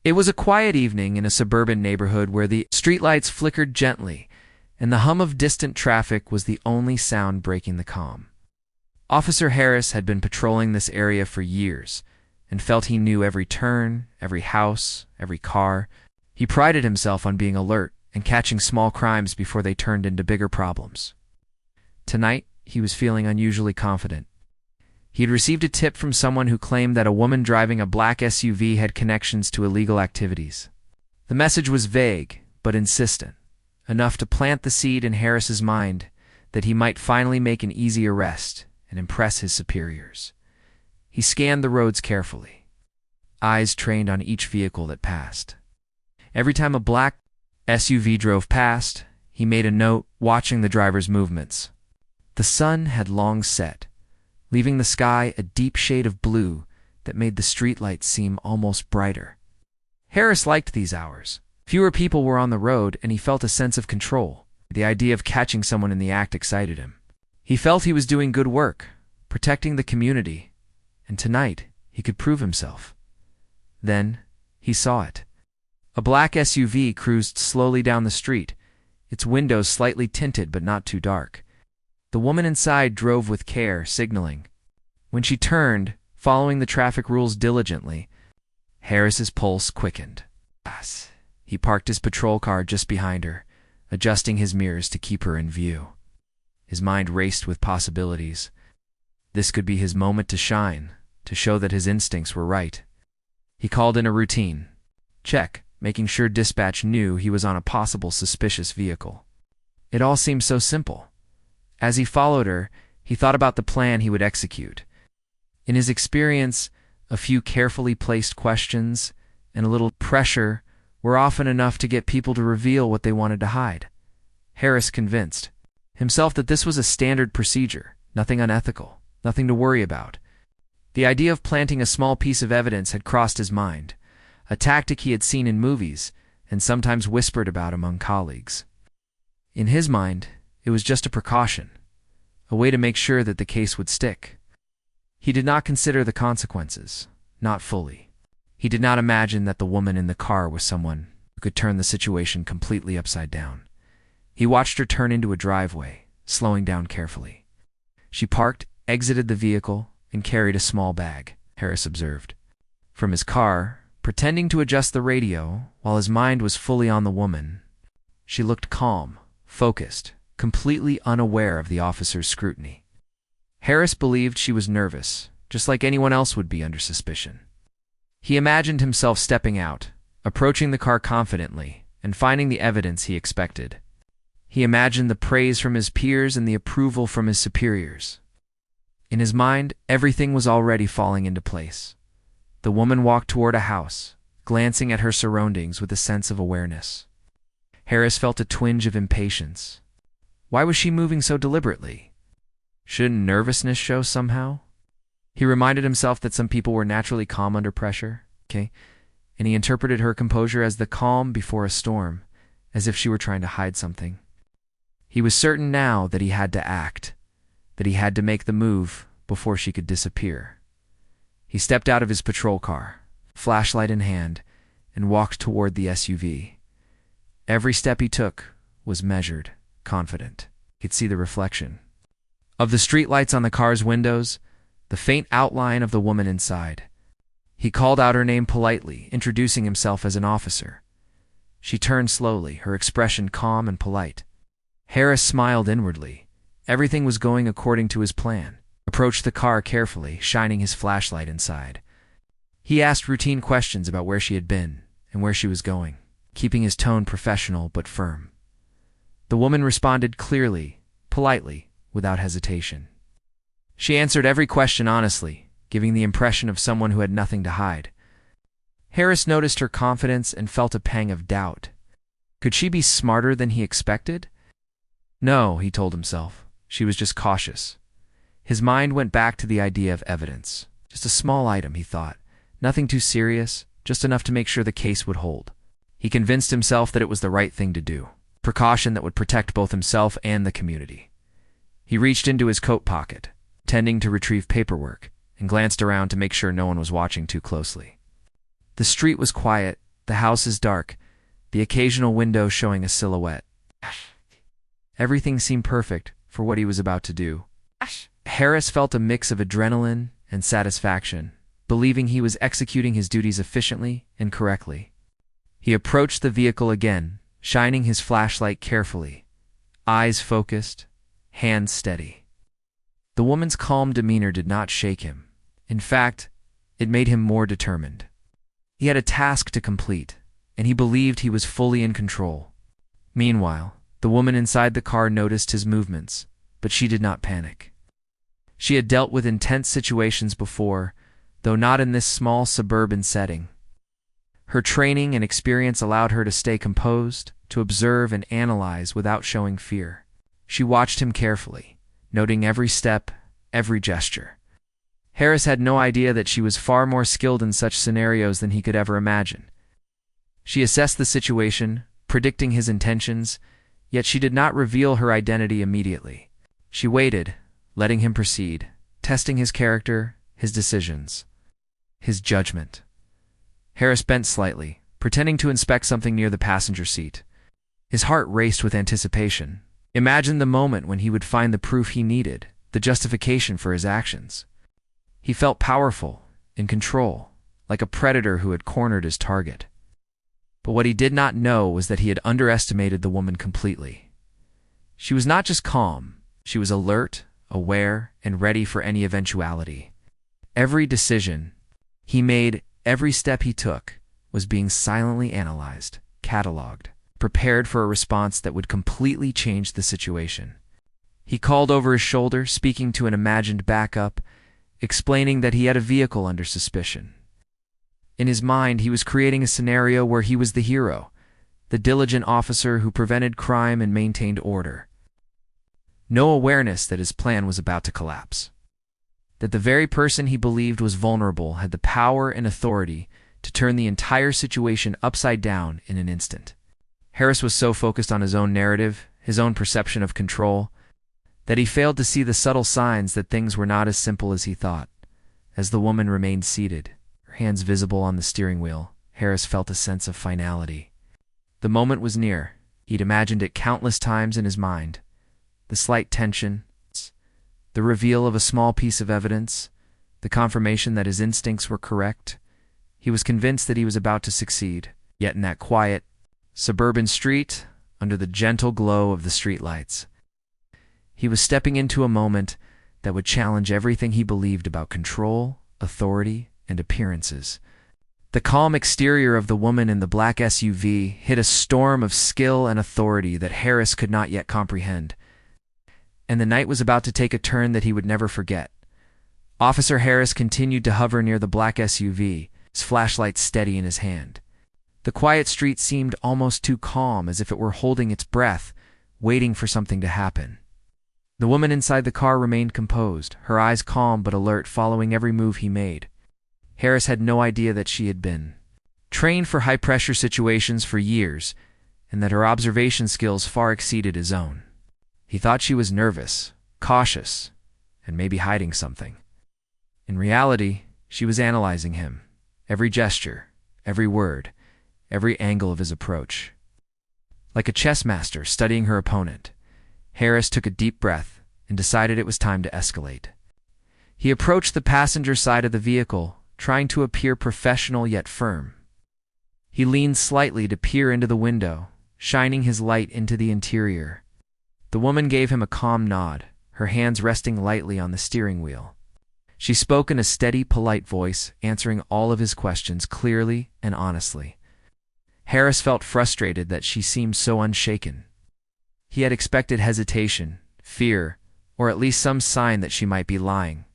It was a quiet evening in a suburban neighborhood where the streetlights flickered gently, and the hum of distant traffic was the only sound breaking the calm. Officer Harris had been patrolling this area for years, and felt he knew every turn, every house, every car. He prided himself on being alert and catching small crimes before they turned into bigger problems. Tonight, he was feeling unusually confident. He had received a tip from someone who claimed that a woman driving a black SUV had connections to illegal activities. The message was vague, but insistent, enough to plant the seed in Harris's mind that he might finally make an easy arrest and impress his superiors. He scanned the roads carefully, eyes trained on each vehicle that passed. Every time a black SUV drove past, he made a note, watching the driver's movements. The sun had long set, leaving the sky a deep shade of blue that made the streetlights seem almost brighter. Harris liked these hours. Fewer people were on the road, and he felt a sense of control. The idea of catching someone in the act excited him. He felt he was doing good work, protecting the community, and tonight he could prove himself. Then he saw it. A black SUV cruised slowly down the street, its windows slightly tinted but not too dark. The woman inside drove with care, signaling. When she turned, following the traffic rules diligently, Harris's pulse quickened. He parked his patrol car just behind her, adjusting his mirrors to keep her in view. His mind raced with possibilities. This could be his moment to shine, to show that his instincts were right. He called in a routine check, making sure dispatch knew he was on a possible suspicious vehicle. It all seemed so simple. As he followed her, he thought about the plan he would execute. In his experience, a few carefully placed questions and a little pressure were often enough to get people to reveal what they wanted to hide. Harris convinced himself that this was a standard procedure, nothing unethical, nothing to worry about. The idea of planting a small piece of evidence had crossed his mind, a tactic he had seen in movies and sometimes whispered about among colleagues. In his mind, it was just a precaution, a way to make sure that the case would stick. He did not consider the consequences, not fully. He did not imagine that the woman in the car was someone who could turn the situation completely upside down. He watched her turn into a driveway, slowing down carefully. She parked, exited the vehicle, and carried a small bag, Harris observed. From his car, pretending to adjust the radio while his mind was fully on the woman, she looked calm, focused, completely unaware of the officer's scrutiny. Harris believed she was nervous, just like anyone else would be under suspicion. He imagined himself stepping out, approaching the car confidently, and finding the evidence he expected. He imagined the praise from his peers and the approval from his superiors. In his mind, everything was already falling into place. The woman walked toward a house, glancing at her surroundings with a sense of awareness. Harris felt a twinge of impatience. Why was she moving so deliberately? Shouldn't nervousness show somehow? He reminded himself that some people were naturally calm under pressure, and he interpreted her composure as the calm before a storm, as if she were trying to hide something. He was certain now that he had to act, that he had to make the move before she could disappear. He stepped out of his patrol car, flashlight in hand, and walked toward the SUV. Every step he took was measured, confident. He could see the reflection of the streetlights on the car's windows, the faint outline of the woman inside. He called out her name politely, introducing himself as an officer. She turned slowly, her expression calm and polite. Harris smiled inwardly. Everything was going according to his plan. Approached the car carefully, shining his flashlight inside. He asked routine questions about where she had been and where she was going, keeping his tone professional but firm. The woman responded clearly, politely, without hesitation. She answered every question honestly, giving the impression of someone who had nothing to hide. Harris noticed her confidence and felt a pang of doubt. Could she be smarter than he expected? No, he told himself. She was just cautious. His mind went back to the idea of evidence. Just a small item, he thought. Nothing too serious, just enough to make sure the case would hold. He convinced himself that it was the right thing to do. Precaution that would protect both himself and the community. He reached into his coat pocket, tending to retrieve paperwork, and glanced around to make sure no one was watching too closely. The street was quiet, The house is dark, the occasional window showing a silhouette. Everything seemed perfect for what he was about to do. Harris felt a mix of adrenaline and satisfaction, believing he was executing his duties efficiently and correctly. He approached the vehicle again, shining his flashlight carefully, eyes focused, hands steady. The woman's calm demeanor did not shake him. In fact, it made him more determined. He had a task to complete, and he believed he was fully in control. Meanwhile, the woman inside the car noticed his movements, but she did not panic. She had dealt with intense situations before, though not in this small suburban setting. Her training and experience allowed her to stay composed, to observe and analyze without showing fear. She watched him carefully, noting every step, every gesture. Harris had no idea that she was far more skilled in such scenarios than he could ever imagine. She assessed the situation, predicting his intentions, yet she did not reveal her identity immediately. She waited, letting him proceed, testing his character, his decisions, his judgment. Harris bent slightly, pretending to inspect something near the passenger seat. His heart raced with anticipation. Imagine the moment when he would find the proof he needed, the justification for his actions. He felt powerful, in control, like a predator who had cornered his target. But what he did not know was that he had underestimated the woman completely. She was not just calm, she was alert, aware, and ready for any eventuality. Every decision he made, every step he took, was being silently analyzed, cataloged, prepared for a response that would completely change the situation. He called over his shoulder, speaking to an imagined backup, explaining that he had a vehicle under suspicion. In his mind, he was creating a scenario where he was the hero, the diligent officer who prevented crime and maintained order. No awareness that his plan was about to collapse. That the very person he believed was vulnerable had the power and authority to turn the entire situation upside down in an instant. Harris was so focused on his own narrative, his own perception of control, that he failed to see the subtle signs that things were not as simple as he thought. As the woman remained seated, her hands visible on the steering wheel, Harris felt a sense of finality. The moment was near. He'd imagined it countless times in his mind. The slight tension, the reveal of a small piece of evidence, the confirmation that his instincts were correct. He was convinced that he was about to succeed. Yet in that quiet, suburban street, under the gentle glow of the streetlights, he was stepping into a moment that would challenge everything he believed about control, authority, and appearances. The calm exterior of the woman in the black SUV hid a storm of skill and authority that Harris could not yet comprehend. And the night was about to take a turn that he would never forget. Officer Harris continued to hover near the black SUV, his flashlight steady in his hand. The quiet street seemed almost too calm, as if it were holding its breath, waiting for something to happen. The woman inside the car remained composed, her eyes calm but alert, following every move he made. Harris had no idea that she had been trained for high-pressure situations for years, and that her observation skills far exceeded his own. He thought she was nervous, cautious, and maybe hiding something. In reality, she was analyzing him, every gesture, every word, every angle of his approach. Like a chess master studying her opponent, Harris took a deep breath and decided it was time to escalate. He approached the passenger side of the vehicle, trying to appear professional yet firm. He leaned slightly to peer into the window, shining his light into the interior. The woman gave him a calm nod, her hands resting lightly on the steering wheel. She spoke in a steady, polite voice, answering all of his questions clearly and honestly. Harris felt frustrated that she seemed so unshaken. He had expected hesitation, fear, or at least some sign that she might be lying.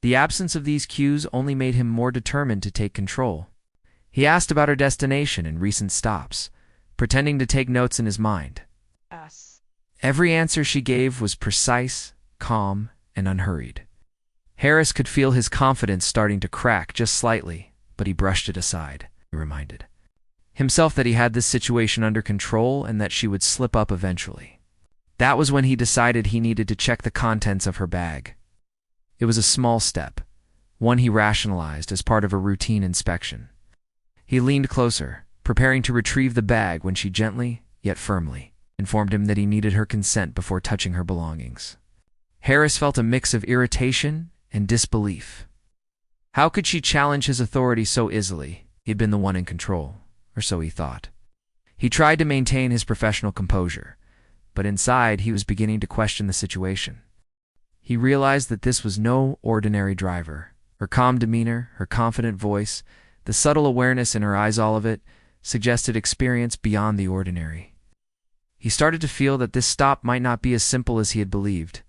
The absence of these cues only made him more determined to take control. He asked about her destination and recent stops, pretending to take notes in his mind. Every answer she gave was precise, calm, and unhurried. Harris could feel his confidence starting to crack just slightly, but he brushed it aside. He reminded himself that he had this situation under control and that she would slip up eventually. That was when he decided he needed to check the contents of her bag. It was a small step, one he rationalized as part of a routine inspection. He leaned closer, preparing to retrieve the bag when she gently, yet firmly, informed him that he needed her consent before touching her belongings. Harris felt a mix of irritation and disbelief. How could she challenge his authority so easily? He'd been the one in control, or so he thought. He tried to maintain his professional composure, but inside he was beginning to question the situation. He realized that this was no ordinary driver. Her calm demeanor, her confident voice, the subtle awareness in her eyes, all of it, suggested experience beyond the ordinary. He started to feel that this stop might not be as simple as he had believed.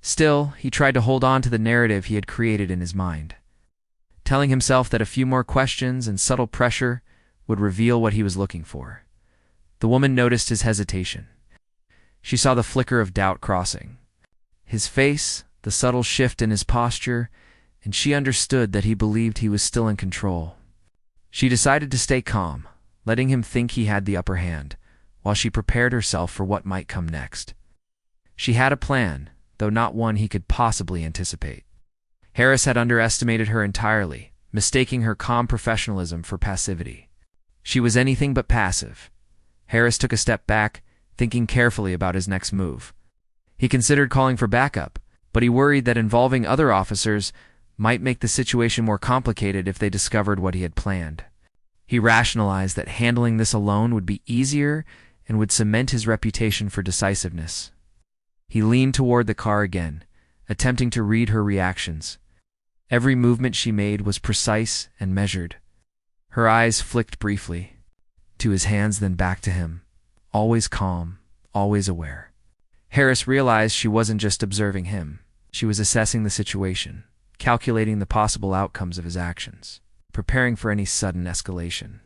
Still, he tried to hold on to the narrative he had created in his mind, telling himself that a few more questions and subtle pressure would reveal what he was looking for. The woman noticed his hesitation. She saw the flicker of doubt crossing his face, the subtle shift in his posture, and she understood that he believed he was still in control. She decided to stay calm, letting him think he had the upper hand, while she prepared herself for what might come next. She had a plan, though not one he could possibly anticipate. Harris had underestimated her entirely, mistaking her calm professionalism for passivity. She was anything but passive. Harris took a step back, thinking carefully about his next move. He considered calling for backup, but he worried that involving other officers might make the situation more complicated if they discovered what he had planned. He rationalized that handling this alone would be easier and would cement his reputation for decisiveness. He leaned toward the car again, attempting to read her reactions. Every movement she made was precise and measured. Her eyes flicked briefly, to his hands then back to him, always calm, always aware. Harris realized she wasn't just observing him. She was assessing the situation, calculating the possible outcomes of his actions, preparing for any sudden escalation.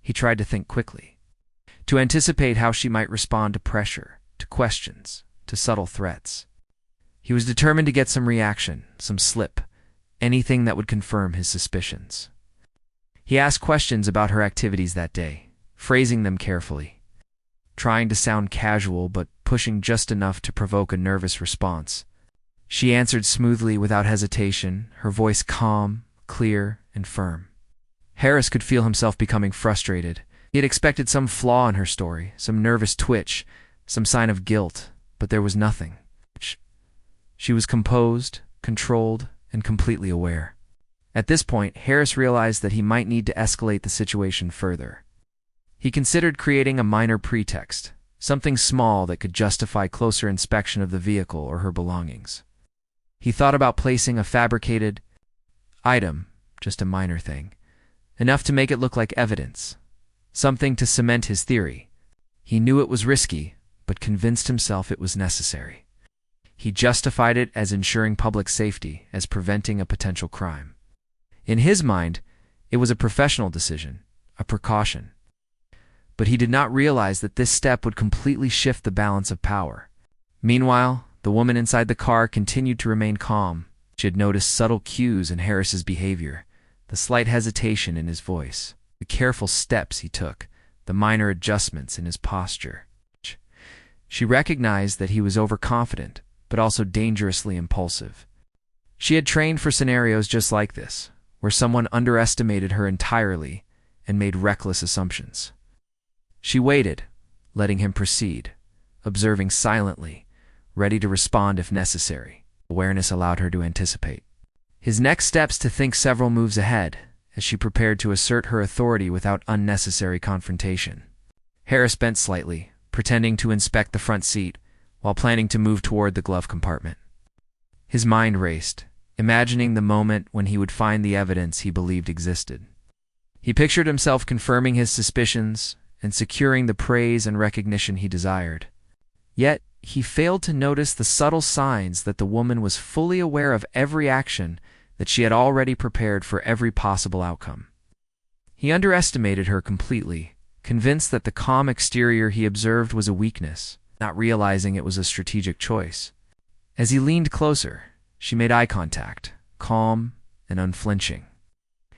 He tried to think quickly, to anticipate how she might respond to pressure, to questions, to subtle threats. He was determined to get some reaction, some slip, anything that would confirm his suspicions. He asked questions about her activities that day, phrasing them carefully, trying to sound casual but pushing just enough to provoke a nervous response. She answered smoothly without hesitation, her voice calm, clear, and firm. Harris could feel himself becoming frustrated. He had expected some flaw in her story, some nervous twitch, some sign of guilt, but there was nothing. She was composed, controlled, and completely aware. At this point, Harris realized that he might need to escalate the situation further. He considered creating a minor pretext, something small that could justify closer inspection of the vehicle or her belongings. He thought about placing a fabricated item, just a minor thing, enough to make it look like evidence, something to cement his theory. He knew it was risky, but convinced himself it was necessary. He justified it as ensuring public safety, as preventing a potential crime. In his mind, it was a professional decision, a precaution. But he did not realize that this step would completely shift the balance of power. Meanwhile, the woman inside the car continued to remain calm. She had noticed subtle cues in Harris's behavior, the slight hesitation in his voice, the careful steps he took, the minor adjustments in his posture. She recognized that he was overconfident, but also dangerously impulsive. She had trained for scenarios just like this, where someone underestimated her entirely and made reckless assumptions. She waited, letting him proceed, observing silently, ready to respond if necessary. Awareness allowed her to anticipate his next steps, to think several moves ahead, as she prepared to assert her authority without unnecessary confrontation. Harris bent slightly, pretending to inspect the front seat, while planning to move toward the glove compartment. His mind raced, imagining the moment when he would find the evidence he believed existed. He pictured himself confirming his suspicions and securing the praise and recognition he desired. Yet, he failed to notice the subtle signs that the woman was fully aware of every action, that she had already prepared for every possible outcome. He underestimated her completely, convinced that the calm exterior he observed was a weakness, not realizing it was a strategic choice. As he leaned closer, she made eye contact, calm and unflinching.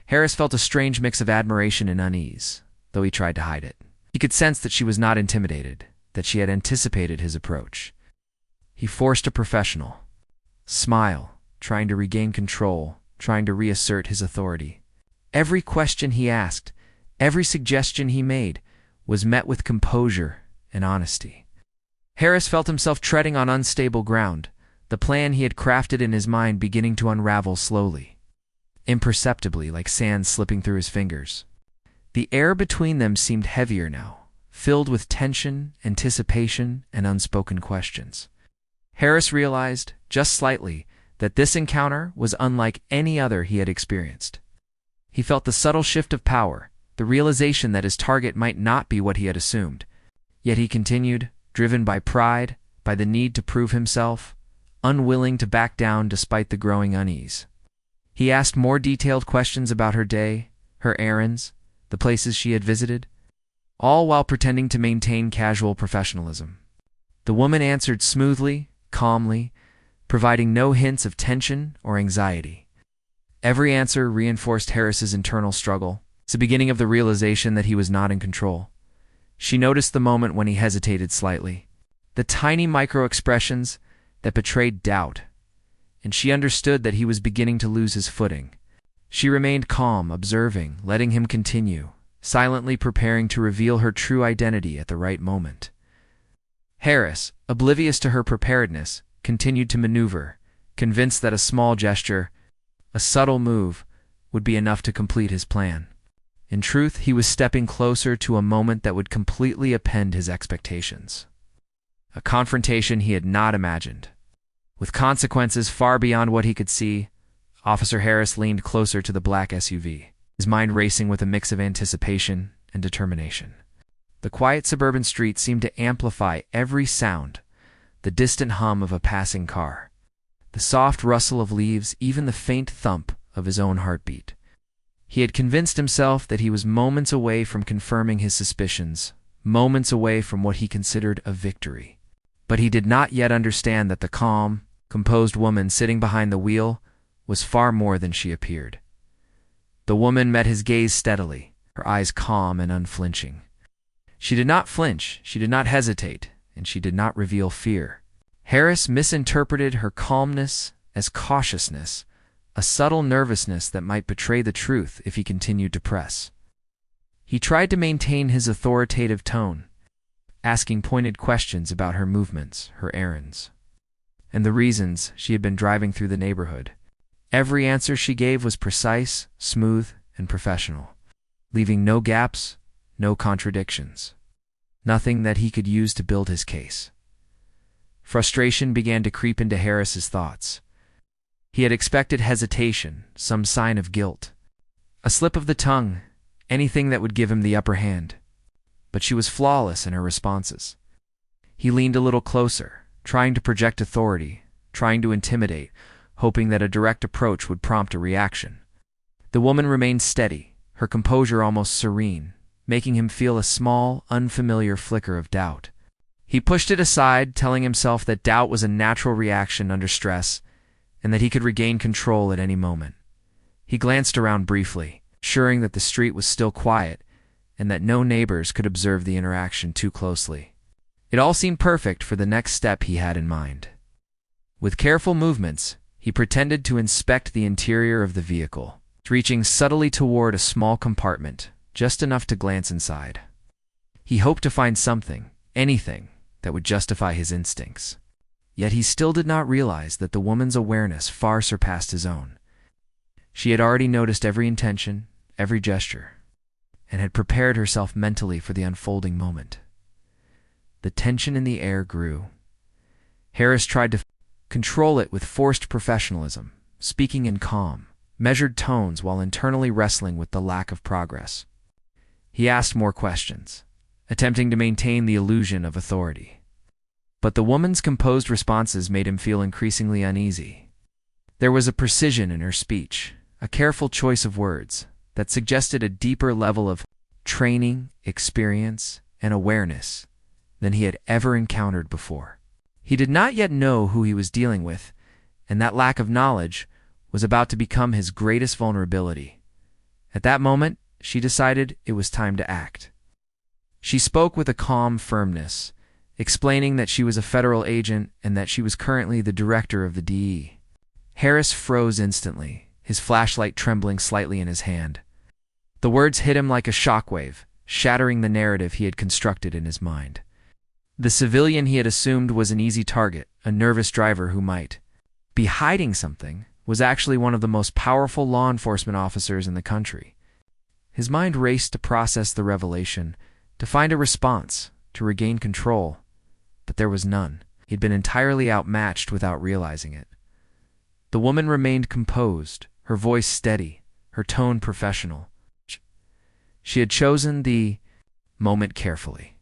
Harris felt a strange mix of admiration and unease, though he tried to hide it. He could sense that she was not intimidated, that she had anticipated his approach. He forced a professional smile, trying to regain control, trying to reassert his authority. Every question he asked, Every suggestion he made was met with composure and honesty. Harris felt himself treading on unstable ground, the plan he had crafted in his mind beginning to unravel slowly, imperceptibly, like sand slipping through his fingers. The air between them seemed heavier now, filled with tension, anticipation, and unspoken questions. Harris realized, just slightly, that this encounter was unlike any other he had experienced. He felt the subtle shift of power, the realization that his target might not be what he had assumed. Yet he continued, driven by pride, by the need to prove himself, unwilling to back down despite the growing unease. He asked more detailed questions about her day, her errands, the places she had visited, all while pretending to maintain casual professionalism. The woman answered smoothly, calmly, providing no hints of tension or anxiety. Every answer reinforced Harris's internal struggle. It's the beginning of the realization that he was not in control. She noticed the moment when he hesitated slightly, the tiny micro-expressions that betrayed doubt, and she understood that he was beginning to lose his footing. She remained calm, observing, letting him continue, silently preparing to reveal her true identity at the right moment. Harris, oblivious to her preparedness, continued to maneuver, convinced that a small gesture, a subtle move, would be enough to complete his plan. In truth, he was stepping closer to a moment that would completely upend his expectations. A confrontation he had not imagined. With consequences far beyond what he could see, Officer Harris leaned closer to the black SUV, his mind racing with a mix of anticipation and determination. The quiet suburban street seemed to amplify every sound, the distant hum of a passing car, the soft rustle of leaves, even the faint thump of his own heartbeat. He had convinced himself that he was moments away from confirming his suspicions, moments away from what he considered a victory. But he did not yet understand that the calm, composed woman sitting behind the wheel was far more than she appeared. The woman met his gaze steadily, her eyes calm and unflinching. She did not flinch, she did not hesitate, and she did not reveal fear. Harris misinterpreted her calmness as cautiousness, a subtle nervousness that might betray the truth if he continued to press. He tried to maintain his authoritative tone, asking pointed questions about her movements, her errands, and the reasons she had been driving through the neighborhood. Every answer she gave was precise, smooth, and professional, leaving no gaps, no contradictions, nothing that he could use to build his case. Frustration began to creep into Harris's thoughts. He had expected hesitation, some sign of guilt, a slip of the tongue, anything that would give him the upper hand. But she was flawless in her responses. He leaned a little closer, trying to project authority, trying to intimidate, hoping that a direct approach would prompt a reaction. The woman remained steady, her composure almost serene, making him feel a small, unfamiliar flicker of doubt. He pushed it aside, telling himself that doubt was a natural reaction under stress, and that he could regain control at any moment. He glanced around briefly, assuring that the street was still quiet and that no neighbors could observe the interaction too closely. It all seemed perfect for the next step he had in mind. With careful movements, he pretended to inspect the interior of the vehicle, reaching subtly toward a small compartment, just enough to glance inside. He hoped to find something, anything, that would justify his instincts. Yet he still did not realize that the woman's awareness far surpassed his own. She had already noticed every intention, every gesture, and had prepared herself mentally for the unfolding moment. The tension in the air grew. Harris tried to control it with forced professionalism, speaking in calm, measured tones while internally wrestling with the lack of progress. He asked more questions, attempting to maintain the illusion of authority. But the woman's composed responses made him feel increasingly uneasy. There was a precision in her speech, a careful choice of words, that suggested a deeper level of training, experience, and awareness than he had ever encountered before. He did not yet know who he was dealing with, and that lack of knowledge was about to become his greatest vulnerability. At that moment, she decided it was time to act. She spoke with a calm firmness, explaining that she was a federal agent and that she was currently the director of the DEA. Harris froze instantly, his flashlight trembling slightly in his hand. The words hit him like a shockwave, shattering the narrative he had constructed in his mind. The civilian he had assumed was an easy target, a nervous driver who might be hiding something, was actually one of the most powerful law enforcement officers in the country. His mind raced to process the revelation, to find a response, to regain control, but there was none. He'd been entirely outmatched without realizing it. The woman remained composed, her voice steady, her tone professional. She had chosen the moment carefully,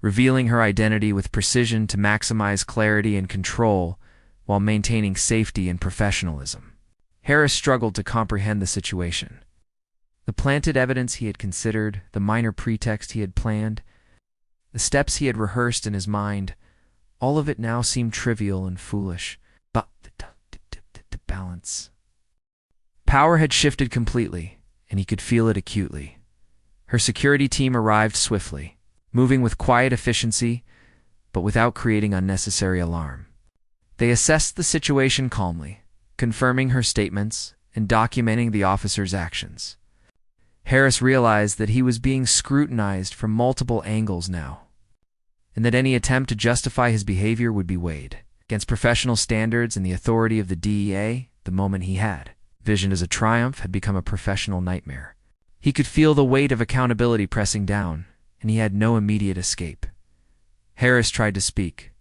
revealing her identity with precision to maximize clarity and control while maintaining safety and professionalism. Harris struggled to comprehend the situation. The planted evidence he had considered, the minor pretext he had planned, the steps he had rehearsed in his mind, all of it now seemed trivial and foolish. But the balance. Power had shifted completely, and he could feel it acutely. Her security team arrived swiftly, moving with quiet efficiency, but without creating unnecessary alarm. They assessed the situation calmly, confirming her statements and documenting the officer's actions. Harris realized that he was being scrutinized from multiple angles now, and that any attempt to justify his behavior would be weighed against professional standards and the authority of the DEA. The moment he had visioned as a triumph had become a professional nightmare. He could feel the weight of accountability pressing down, and he had no immediate escape. Harris tried to speak,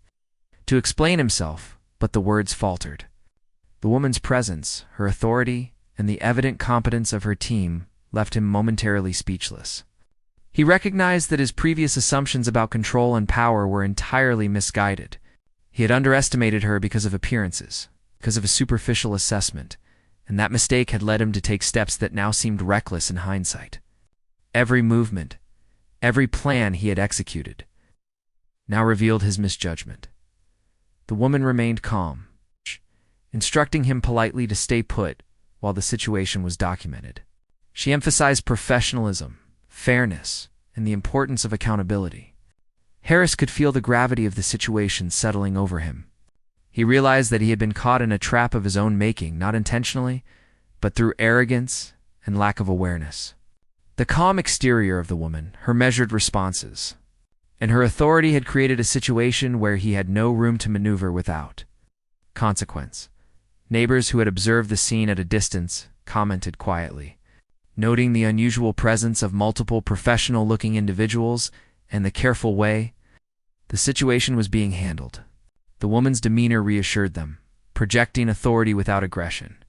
to explain himself, but the words faltered. The woman's presence, her authority, and the evident competence of her team left him momentarily speechless. He recognized that his previous assumptions about control and power were entirely misguided. He had underestimated her because of appearances, because of a superficial assessment, and that mistake had led him to take steps that now seemed reckless in hindsight. Every movement, every plan he had executed, now revealed his misjudgment. The woman remained calm, instructing him politely to stay put while the situation was documented. She emphasized professionalism, fairness, and the importance of accountability. Harris could feel the gravity of the situation settling over him. He realized that he had been caught in a trap of his own making, not intentionally, but through arrogance and lack of awareness. The calm exterior of the woman, her measured responses, and her authority had created a situation where he had no room to maneuver without consequence. Neighbors who had observed the scene at a distance commented quietly, noting the unusual presence of multiple professional-looking individuals and the careful way the situation was being handled. The woman's demeanor reassured them, projecting authority without aggression.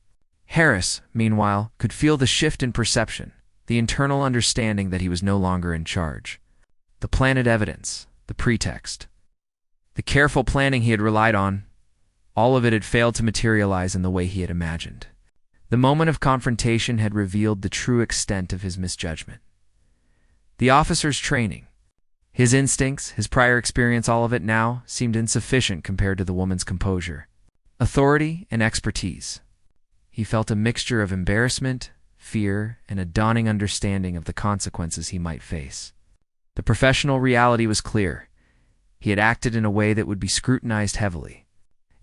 Harris, meanwhile, could feel the shift in perception, the internal understanding that he was no longer in charge. The planted evidence, the pretext, the careful planning he had relied on, all of it had failed to materialize in the way he had imagined. The moment of confrontation had revealed the true extent of his misjudgment. The officer's training, his instincts, his prior experience, all of it now seemed insufficient compared to the woman's composure, authority, and expertise. He felt a mixture of embarrassment, fear, and a dawning understanding of the consequences he might face. The professional reality was clear. He had acted in a way that would be scrutinized heavily,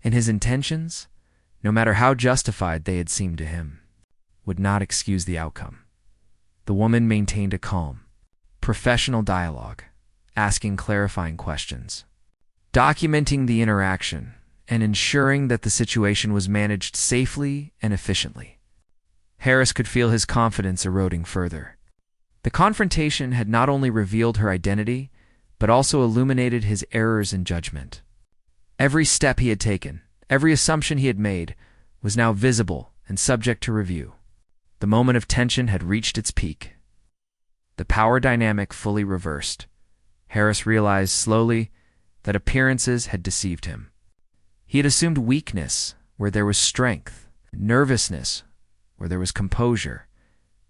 and his intentions, no matter how justified they had seemed to him, would not excuse the outcome. The woman maintained a calm, professional dialogue, asking clarifying questions, documenting the interaction, and ensuring that the situation was managed safely and efficiently. Harris could feel his confidence eroding further. The confrontation had not only revealed her identity, but also illuminated his errors in judgment. Every step he had taken, every assumption he had made, was now visible and subject to review. The moment of tension had reached its peak. The power dynamic fully reversed. Harris realized slowly that appearances had deceived him. He had assumed weakness where there was strength, nervousness where there was composure,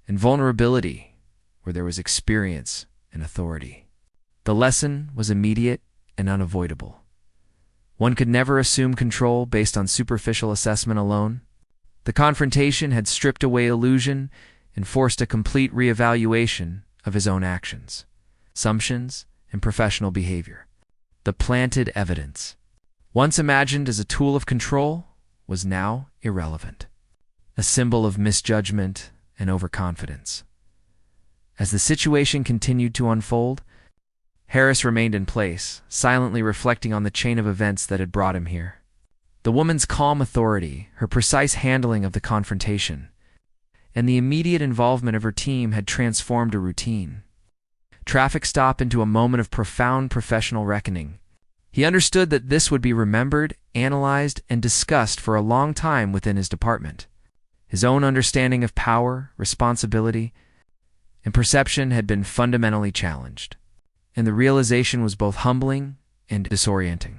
and vulnerability where there was experience and authority. The lesson was immediate and unavoidable. One could never assume control based on superficial assessment alone. The confrontation had stripped away illusion and forced a complete reevaluation of his own actions, assumptions, and professional behavior. The planted evidence, once imagined as a tool of control, was now irrelevant, a symbol of misjudgment and overconfidence. As the situation continued to unfold, Harris remained in place, silently reflecting on the chain of events that had brought him here. The woman's calm authority, her precise handling of the confrontation, and the immediate involvement of her team had transformed a routine traffic stop into a moment of profound professional reckoning. He understood that this would be remembered, analyzed, and discussed for a long time within his department. His own understanding of power, responsibility, and perception had been fundamentally challenged, and the realization was both humbling and disorienting.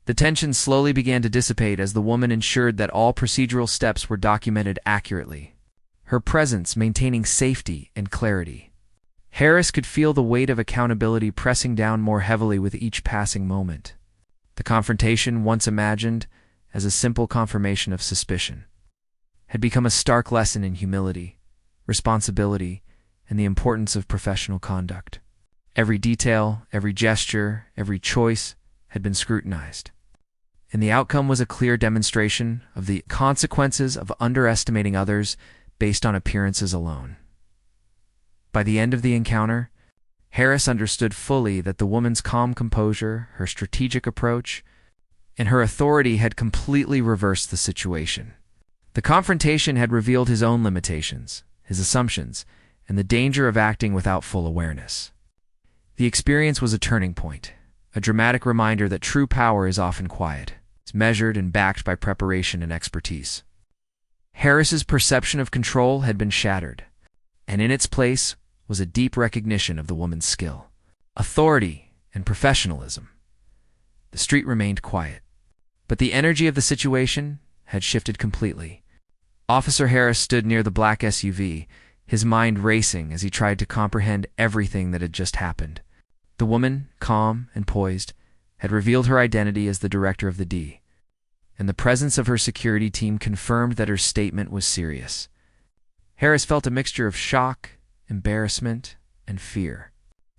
The tension slowly began to dissipate as the woman ensured that all procedural steps were documented accurately, her presence maintaining safety and clarity. Harris could feel the weight of accountability pressing down more heavily with each passing moment. The confrontation, once imagined as a simple confirmation of suspicion, had become a stark lesson in humility, responsibility, and the importance of professional conduct. Every detail, every gesture, every choice had been scrutinized, and the outcome was a clear demonstration of the consequences of underestimating others based on appearances alone. By the end of the encounter, Harris understood fully that the woman's calm composure, her strategic approach, and her authority had completely reversed the situation. The confrontation had revealed his own limitations, his assumptions, and the danger of acting without full awareness. The experience was a turning point, a dramatic reminder that true power is often quiet, it's measured and backed by preparation and expertise. Harris's perception of control had been shattered, and in its place was a deep recognition of the woman's skill, authority, and professionalism. The street remained quiet, but the energy of the situation had shifted completely. Officer Harris stood near the black SUV, his mind racing as he tried to comprehend everything that had just happened. The woman, calm and poised, had revealed her identity as the director of the DEA, and the presence of her security team confirmed that her statement was serious. Harris felt a mixture of shock, embarrassment, and fear.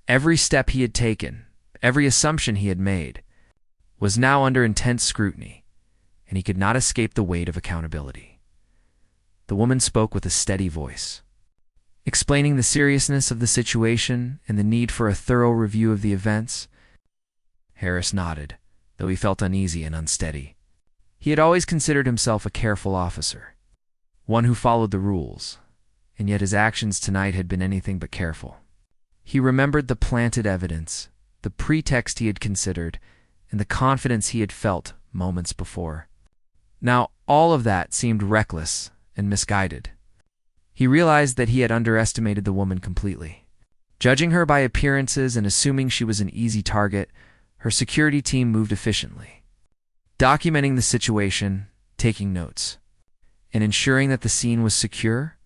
Every step he had taken, every assumption he had made, was now under intense scrutiny, and he could not escape the weight of accountability. The woman spoke with a steady voice, explaining the seriousness of the situation and the need for a thorough review of the events. Harris nodded, though he felt uneasy and unsteady. He had always considered himself a careful officer, one who followed the rules, and yet his actions tonight had been anything but careful. He remembered the planted evidence, the pretext he had considered, and the confidence he had felt moments before. Now all of that seemed reckless and misguided. He realized that he had underestimated the woman completely. Judging her by appearances and assuming she was an easy target, her security team moved efficiently, documenting the situation, taking notes, and ensuring that the scene was secure.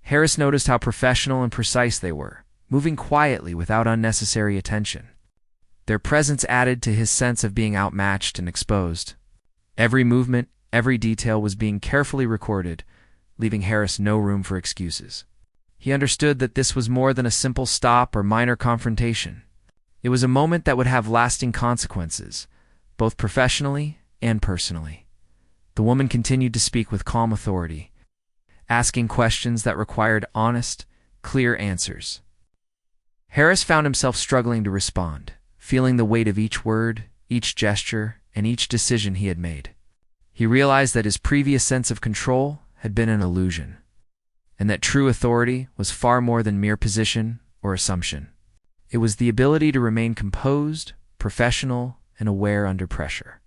Harris noticed how professional and precise they were, moving quietly without unnecessary attention. Their presence added to his sense of being outmatched and exposed. Every movement, every detail was being carefully recorded, leaving Harris no room for excuses. He understood that this was more than a simple stop or minor confrontation. It was a moment that would have lasting consequences, both professionally and personally. The woman continued to speak with calm authority, asking questions that required honest, clear answers. Harris found himself struggling to respond, feeling the weight of each word, each gesture, and each decision he had made. He realized that his previous sense of control had been an illusion, and that true authority was far more than mere position or assumption. It was the ability to remain composed, professional, and aware under pressure.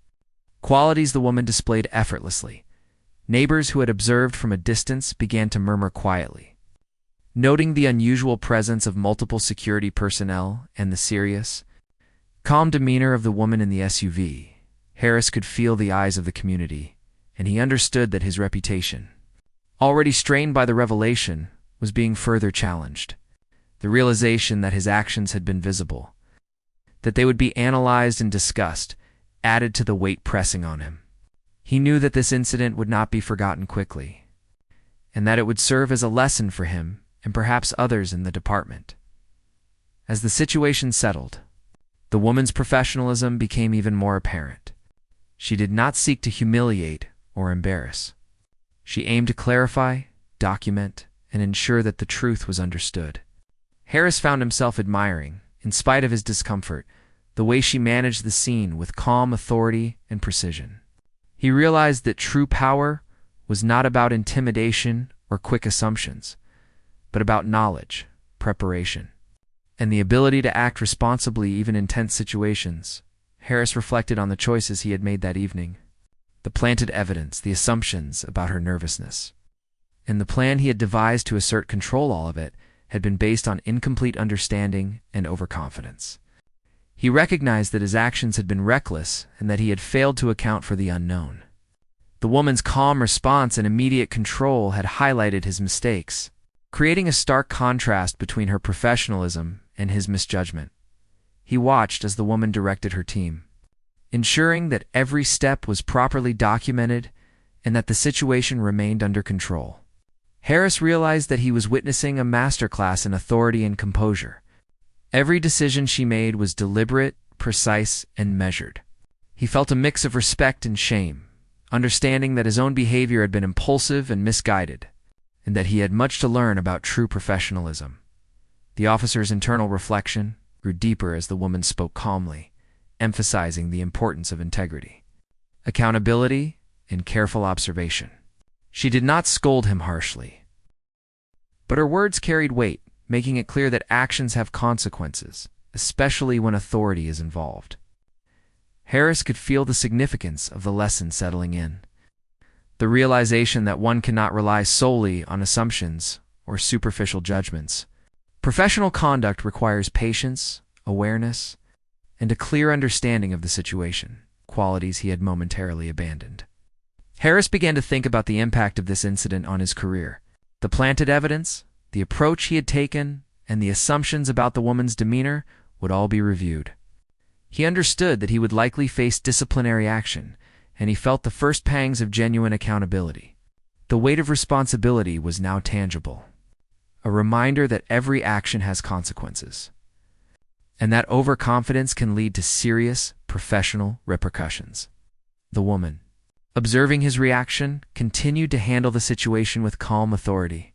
Qualities the woman displayed effortlessly. Neighbors who had observed from a distance began to murmur quietly. Noting the unusual presence of multiple security personnel and the serious, calm demeanor of the woman in the SUV, Harris could feel the eyes of the community, and he understood that his reputation, already strained by the revelation, was being further challenged. The realization that his actions had been visible, that they would be analyzed and discussed, added to the weight pressing on him. He knew that this incident would not be forgotten quickly, and that it would serve as a lesson for him and perhaps others in the department. As the situation settled, the woman's professionalism became even more apparent. She did not seek to humiliate or embarrass. She aimed to clarify, document, and ensure that the truth was understood. Harris found himself admiring, in spite of his discomfort, the way she managed the scene with calm authority and precision. He realized that true power was not about intimidation or quick assumptions, but about knowledge, preparation, and the ability to act responsibly even in tense situations. Harris reflected on the choices he had made that evening, the planted evidence, the assumptions about her nervousness, and the plan he had devised to assert control. All of it had been based on incomplete understanding and overconfidence. He recognized that his actions had been reckless and that he had failed to account for the unknown. The woman's calm response and immediate control had highlighted his mistakes, creating a stark contrast between her professionalism and his misjudgment. He watched as the woman directed her team, ensuring that every step was properly documented and that the situation remained under control. Harris realized that he was witnessing a masterclass in authority and composure. Every decision she made was deliberate, precise, and measured. He felt a mix of respect and shame, understanding that his own behavior had been impulsive and misguided, and that he had much to learn about true professionalism. The officer's internal reflection grew deeper as the woman spoke calmly, emphasizing the importance of integrity, accountability, and careful observation. She did not scold him harshly, but her words carried weight, making it clear that actions have consequences, especially when authority is involved. Harris could feel the significance of the lesson settling in, the realization that one cannot rely solely on assumptions or superficial judgments. Professional conduct requires patience, awareness, and a clear understanding of the situation, qualities he had momentarily abandoned. Harris began to think about the impact of this incident on his career. The planted evidence, the approach he had taken, and the assumptions about the woman's demeanor would all be reviewed. He understood that he would likely face disciplinary action, and he felt the first pangs of genuine accountability. The weight of responsibility was now tangible, a reminder that every action has consequences, and that overconfidence can lead to serious professional repercussions. The woman, observing his reaction, continued to handle the situation with calm authority.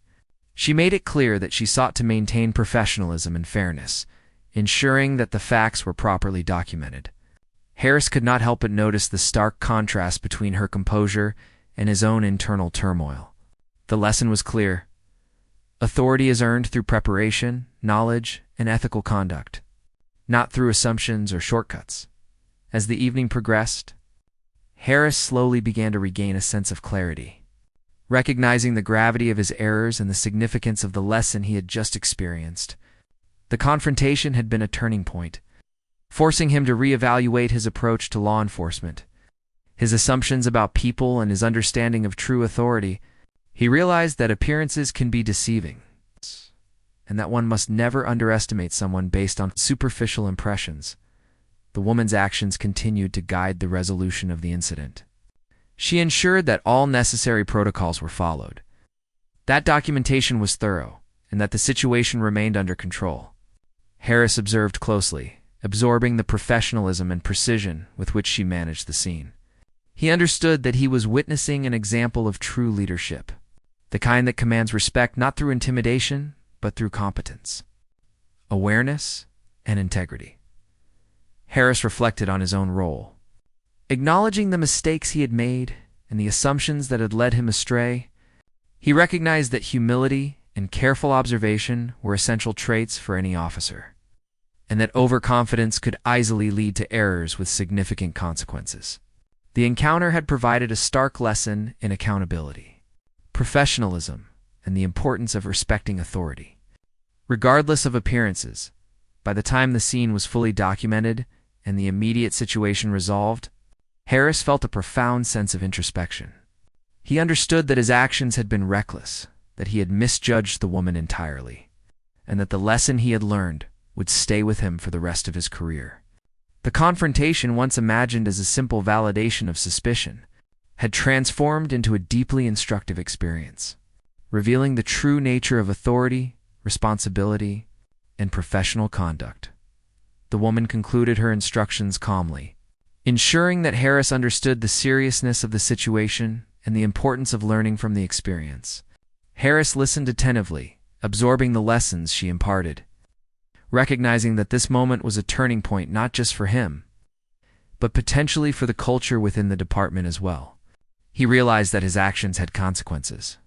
She made it clear that she sought to maintain professionalism and fairness, ensuring that the facts were properly documented. Harris could not help but notice the stark contrast between her composure and his own internal turmoil. The lesson was clear. Authority is earned through preparation, knowledge, and ethical conduct, not through assumptions or shortcuts. As the evening progressed, Harris slowly began to regain a sense of clarity. Recognizing the gravity of his errors and the significance of the lesson he had just experienced, the confrontation had been a turning point, forcing him to reevaluate his approach to law enforcement. His assumptions about people and his understanding of true authority, he realized that appearances can be deceiving, and that one must never underestimate someone based on superficial impressions. The woman's actions continued to guide the resolution of the incident. She ensured that all necessary protocols were followed, that documentation was thorough, and that the situation remained under control. Harris observed closely, absorbing the professionalism and precision with which she managed the scene. He understood that he was witnessing an example of true leadership, the kind that commands respect not through intimidation, but through competence, awareness, and integrity. Harris reflected on his own role. Acknowledging the mistakes he had made and the assumptions that had led him astray, he recognized that humility and careful observation were essential traits for any officer, and that overconfidence could easily lead to errors with significant consequences. The encounter had provided a stark lesson in accountability, professionalism, and the importance of respecting authority. Regardless of appearances, by the time the scene was fully documented and the immediate situation resolved, Harris felt a profound sense of introspection. He understood that his actions had been reckless, that he had misjudged the woman entirely, and that the lesson he had learned would stay with him for the rest of his career. The confrontation, once imagined as a simple validation of suspicion, had transformed into a deeply instructive experience, revealing the true nature of authority, responsibility, and professional conduct. The woman concluded her instructions calmly, ensuring that Harris understood the seriousness of the situation and the importance of learning from the experience. Harris listened attentively, absorbing the lessons she imparted, recognizing that this moment was a turning point not just for him, but potentially for the culture within the department as well. He realized that his actions had consequences,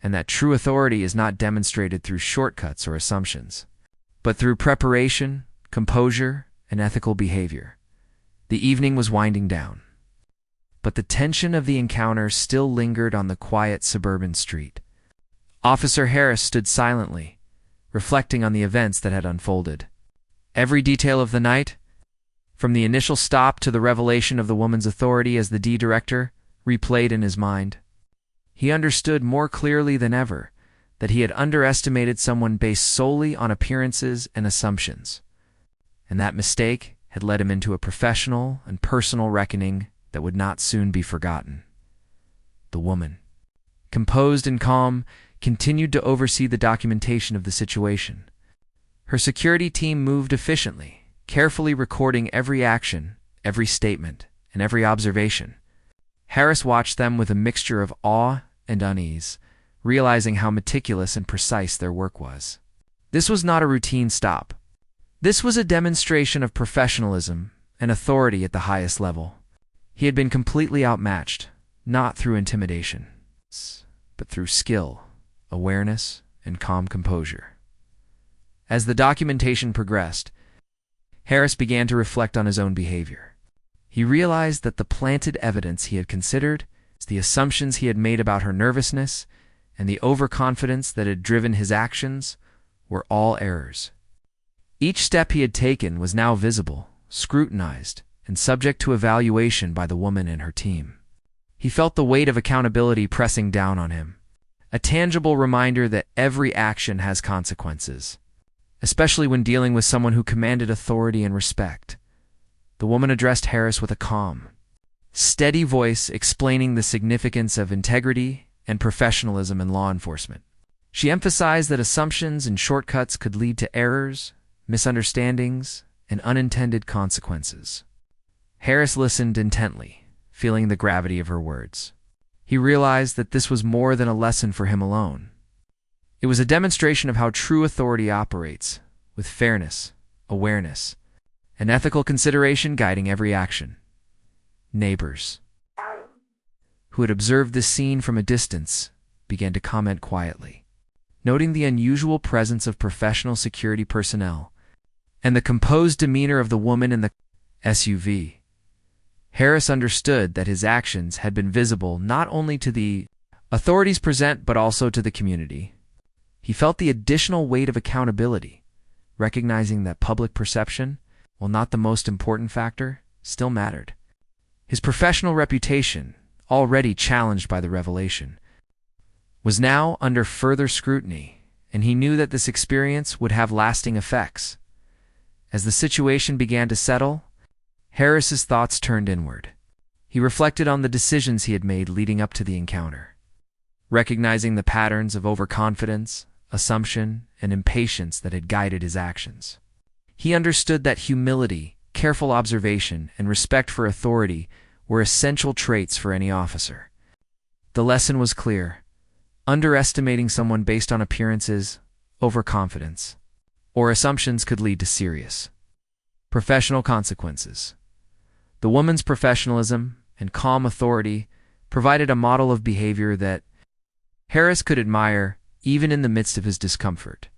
and that true authority is not demonstrated through shortcuts or assumptions, but through preparation, composure, and ethical behavior. The evening was winding down, but the tension of the encounter still lingered on the quiet suburban street. Officer Harris stood silently, reflecting on the events that had unfolded. Every detail of the night, from the initial stop to the revelation of the woman's authority as the DEA director, replayed in his mind. He understood more clearly than ever that he had underestimated someone based solely on appearances and assumptions, and that mistake had led him into a professional and personal reckoning that would not soon be forgotten. The woman, composed and calm, continued to oversee the documentation of the situation. Her security team moved efficiently, carefully recording every action, every statement, and every observation. Harris watched them with a mixture of awe and unease, realizing how meticulous and precise their work was. This was not a routine stop. This was a demonstration of professionalism and authority at the highest level. He had been completely outmatched, not through intimidation, but through skill, awareness, and calm composure. As the documentation progressed, Harris began to reflect on his own behavior. He realized that the planted evidence he had considered, the assumptions he had made about her nervousness, and the overconfidence that had driven his actions were all errors. Each step he had taken was now visible, scrutinized, and subject to evaluation by the woman and her team. He felt the weight of accountability pressing down on him, a tangible reminder that every action has consequences, especially when dealing with someone who commanded authority and respect. The woman addressed Harris with a calm, steady voice explaining the significance of integrity and professionalism in law enforcement. She emphasized that assumptions and shortcuts could lead to errors, misunderstandings, and unintended consequences. Harris listened intently, feeling the gravity of her words. He realized that this was more than a lesson for him alone. It was a demonstration of how true authority operates, with fairness, awareness, and ethical consideration guiding every action. Neighbors, who had observed this scene from a distance, began to comment quietly, noting the unusual presence of professional security personnel and the composed demeanor of the woman in the SUV. Harris understood that his actions had been visible not only to the authorities present but also to the community. He felt the additional weight of accountability, recognizing that public perception, while not the most important factor, still mattered. His professional reputation, already challenged by the revelation, was now under further scrutiny, and he knew that this experience would have lasting effects. As the situation began to settle, Harris's thoughts turned inward. He reflected on the decisions he had made leading up to the encounter, recognizing the patterns of overconfidence, assumption, and impatience that had guided his actions. He understood that humility, careful observation, and respect for authority were essential traits for any officer. The lesson was clear. Underestimating someone based on appearances, overconfidence, or assumptions could lead to serious professional consequences. The woman's professionalism and calm authority provided a model of behavior that Harris could admire even in the midst of his discomfort.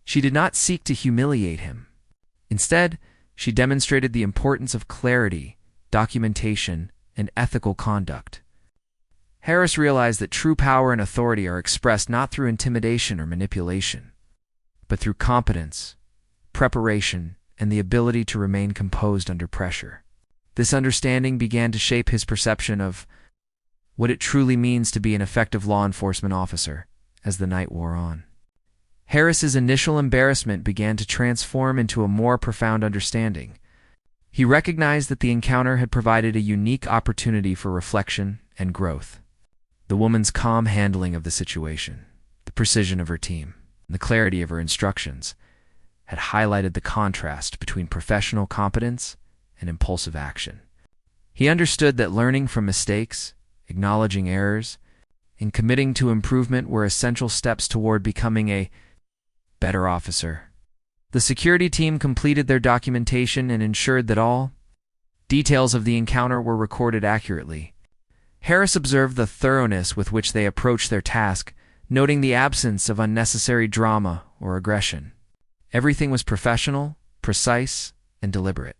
She did not seek to humiliate him. Instead, she demonstrated the importance of clarity, documentation, and ethical conduct. Harris realized that true power and authority are expressed not through intimidation or manipulation, but through competence, preparation, and the ability to remain composed under pressure. This understanding began to shape his perception of what it truly means to be an effective law enforcement officer as the night wore on. Harris's initial embarrassment began to transform into a more profound understanding. He recognized that the encounter had provided a unique opportunity for reflection and growth. The woman's calm handling of the situation, the precision of her team, and the clarity of her instructions had highlighted the contrast between professional competence and impulsive action. He understood that learning from mistakes, acknowledging errors, and committing to improvement were essential steps toward becoming a better officer. The security team completed their documentation and ensured that all details of the encounter were recorded accurately. Harris observed the thoroughness with which they approached their task, noting the absence of unnecessary drama or aggression. Everything was professional, precise, and deliberate.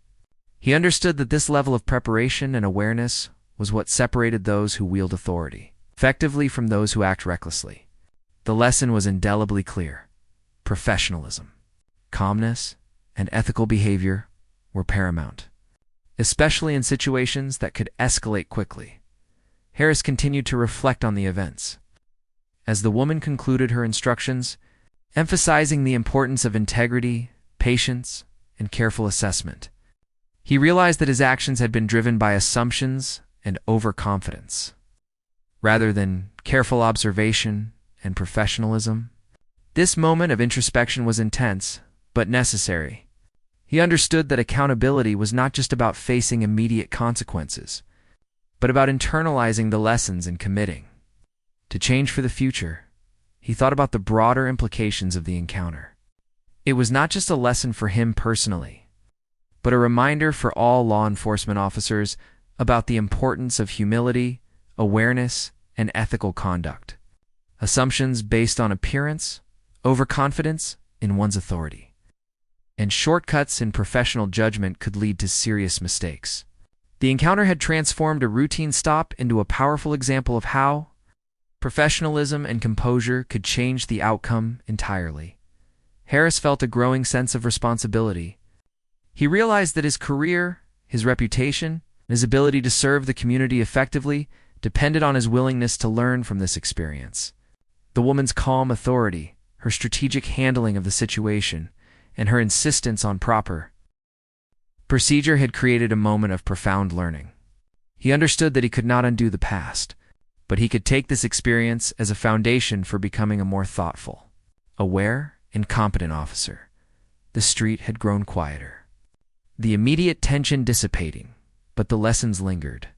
He understood that this level of preparation and awareness was what separated those who wield authority effectively from those who act recklessly. The lesson was indelibly clear. Professionalism, calmness, and ethical behavior were paramount, especially in situations that could escalate quickly. Harris continued to reflect on the events. As the woman concluded her instructions, emphasizing the importance of integrity, patience, and careful assessment, he realized that his actions had been driven by assumptions and overconfidence, rather than careful observation and professionalism. This moment of introspection was intense, but necessary. He understood that accountability was not just about facing immediate consequences, but about internalizing the lessons and committing to change for the future. He thought about the broader implications of the encounter. It was not just a lesson for him personally, but a reminder for all law enforcement officers about the importance of humility, awareness, and ethical conduct. Assumptions based on appearance, overconfidence in one's authority, and shortcuts in professional judgment could lead to serious mistakes. The encounter had transformed a routine stop into a powerful example of how professionalism and composure could change the outcome entirely. Harris felt a growing sense of responsibility. He realized that his career, his reputation, and his ability to serve the community effectively depended on his willingness to learn from this experience. The woman's calm authority, her strategic handling of the situation, and her insistence on proper procedure had created a moment of profound learning. He understood that he could not undo the past, but he could take this experience as a foundation for becoming a more thoughtful, aware, and competent officer. The street had grown quieter, the immediate tension dissipating, but the lessons lingered.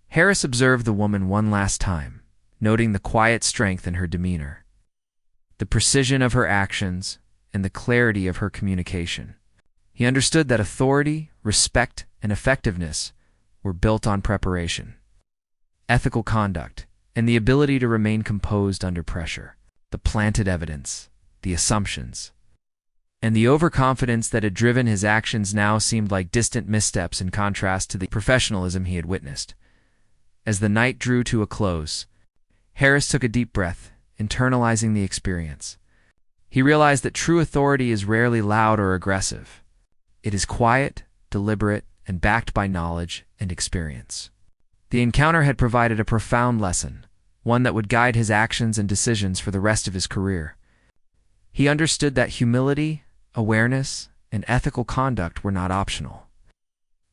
Harris observed the woman one last time, noting the quiet strength in her demeanor, the precision of her actions, and the clarity of her communication. He understood that authority, respect, and effectiveness were built on preparation, ethical conduct, and the ability to remain composed under pressure. The planted evidence, the assumptions, and the overconfidence that had driven his actions now seemed like distant missteps in contrast to the professionalism he had witnessed. As the night drew to a close, Harris took a deep breath, internalizing the experience. He realized that true authority is rarely loud or aggressive. It is quiet, deliberate, and backed by knowledge and experience. The encounter had provided a profound lesson, one that would guide his actions and decisions for the rest of his career. He understood that humility, awareness, and ethical conduct were not optional,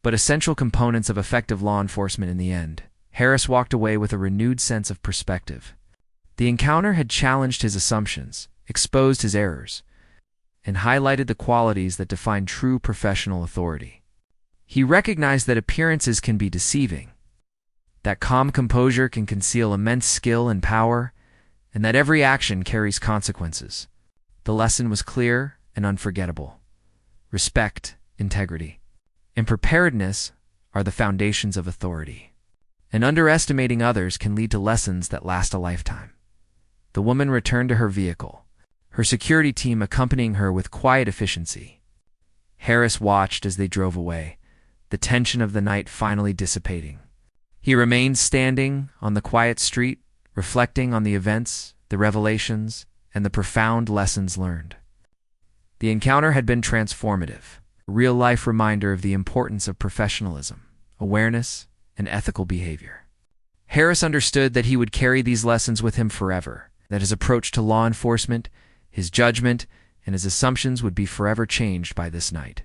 but essential components of effective law enforcement in the end. Harris walked away with a renewed sense of perspective. The encounter had challenged his assumptions, exposed his errors, and highlighted the qualities that define true professional authority. He recognized that appearances can be deceiving, that calm composure can conceal immense skill and power, and that every action carries consequences. The lesson was clear and unforgettable. Respect, integrity, and preparedness are the foundations of authority, and underestimating others can lead to lessons that last a lifetime. The woman returned to her vehicle, her security team accompanying her with quiet efficiency. Harris watched as they drove away, the tension of the night finally dissipating. He remained standing on the quiet street, reflecting on the events, the revelations, and the profound lessons learned. The encounter had been transformative, a real-life reminder of the importance of professionalism, awareness, and ethical behavior. Harris understood that he would carry these lessons with him forever, that his approach to law enforcement, his judgment, and his assumptions would be forever changed by this night.